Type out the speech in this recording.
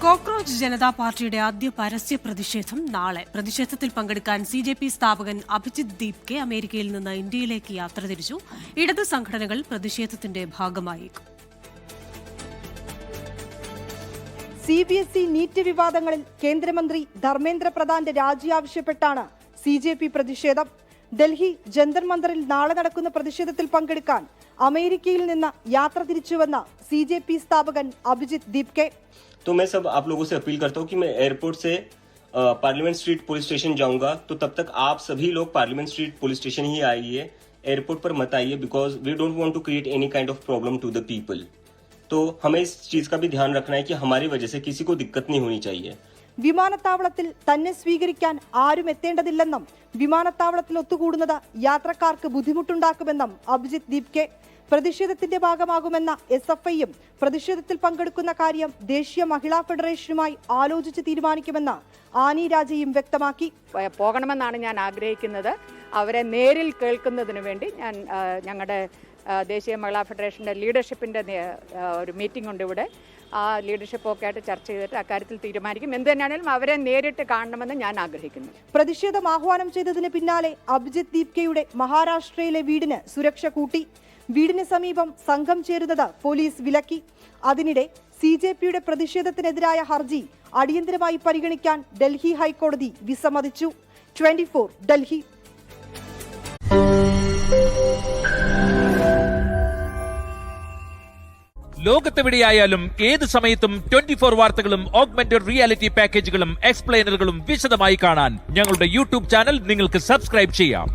Cockroach Janata പാർട്ടിയുടെ ആദ്യ പരസ്യ പ്രതിഷേധം നാളെ. പ്രതിഷേധത്തിൽ പങ്കെടുക്കാൻ CJP സ്ഥാപകൻ അഭിജിത് ദീപ്കെ അമേരിക്കയിൽ നിന്ന് ഇന്ത്യയിലേക്ക് യാത്ര തിരിച്ചു. ഇടത് സംഘടനകൾ പ്രതിഷേധത്തിന്റെ ഭാഗമായേക്കും. CBSE നീറ്റ് വിവാദങ്ങളിൽ കേന്ദ്രമന്ത്രി ധർമ്മേന്ദ്ര പ്രധാന്റെ രാജി ആവശ്യപ്പെട്ടാണ് CJP പ്രതിഷേധം. ഡൽഹി ജന്തർ മന്ദറിൽ നാളെ നടക്കുന്ന പ്രതിഷേധത്തിൽ പങ്കെടുക്കാൻ അമേരിക്കയിൽ നിന്ന് യാത്ര തിരിച്ചുവന്ന CJP സ്ഥാപകൻ അഭിജിത് ദീപ്കെ. तो मैं सब आप लोगों से अपील करता हूँ कि मैं एयरपोर्ट से पार्लियामेंट स्ट्रीट पुलिस स्टेशन जाऊंगा, तो तब तक आप सभी लोग पार्लियामेंट स्ट्रीट पुलिस स्टेशन ही आइए, एयरपोर्ट पर मत आइए, because we don't want to create any kind of problem to the people. तो हमें इस चीज का भी ध्यान रखना है कि हमारी वजह से किसी को दिक्कत नहीं होनी चाहिए. വിമാനത്താവളത്തിൽ തന്നെ സ്വീകരിക്കാൻ ആരും എത്തേണ്ടതില്ലെന്നും വിമാനത്താവളത്തിൽ ഒത്തുകൂടുന്നത് യാത്രക്കാർക്ക് ബുദ്ധിമുട്ടുണ്ടാക്കുമെന്നും അഭിജിത് ദീപ്കെ. പ്രതിഷേധത്തിന്റെ ഭാഗമാകുമെന്ന SFIയും പ്രതിഷേധത്തിൽ പങ്കെടുക്കുന്ന കാര്യം ദേശീയ മഹിളാ ഫെഡറേഷനുമായി ആലോചിച്ച് തീരുമാനിക്കുമെന്ന് ആനി രാജയും വ്യക്തമാക്കി. പോകണമെന്നാണ് ഞാൻ ആഗ്രഹിക്കുന്നത്. അവരെ നേരിൽ കേൾക്കുന്നതിന് വേണ്ടി ഞാൻ ഞങ്ങളുടെ ദേശീയ മഹിളാ ഫെഡറേഷന്റെ ലീഡർഷിപ്പിന്റെ ഒരു മീറ്റിംഗ് ഉണ്ട് ഇവിടെ. ആ ലീഡർഷിപ്പ് ഒക്കെ ആയിട്ട് ചർച്ച ചെയ്തിട്ട് അക്കാര്യത്തിൽ തീരുമാനിക്കും. എന്ത് തന്നെയാണെങ്കിലും അവരെ നേരിട്ട് കാണണമെന്ന് ഞാൻ ആഗ്രഹിക്കുന്നു. പ്രതിഷേധം ആഹ്വാനം ചെയ്തതിന് പിന്നാലെ അഭിജിത് ദീപ്കയുടെ മഹാരാഷ്ട്രയിലെ വീടിന് സുരക്ഷ കൂട്ടി. വീടിന് സമീപം സംഘം ചേരുന്നത് പോലീസ് വിലക്കി. അതിനിടെ CJPയുടെ പ്രതിഷേധത്തിനെതിരായ ഹർജി അടിയന്തരമായി പരിഗണിക്കാൻ ഡൽഹി ഹൈക്കോടതി വിസമ്മതിച്ചു. 24 ഡൽഹി. ലോകത്തെവിടെയായാലും ഏത് സമയത്തും 24 വാർത്തകളും ഓഗ്മെന്റഡ് റിയാലിറ്റി പാക്കേജുകളും എക്സ്പ്ലെയിനറുകളും വിശദമായി കാണാൻ ഞങ്ങളുടെ YouTube ചാനൽ നിങ്ങൾക്ക് സബ്സ്ക്രൈബ് ചെയ്യാം.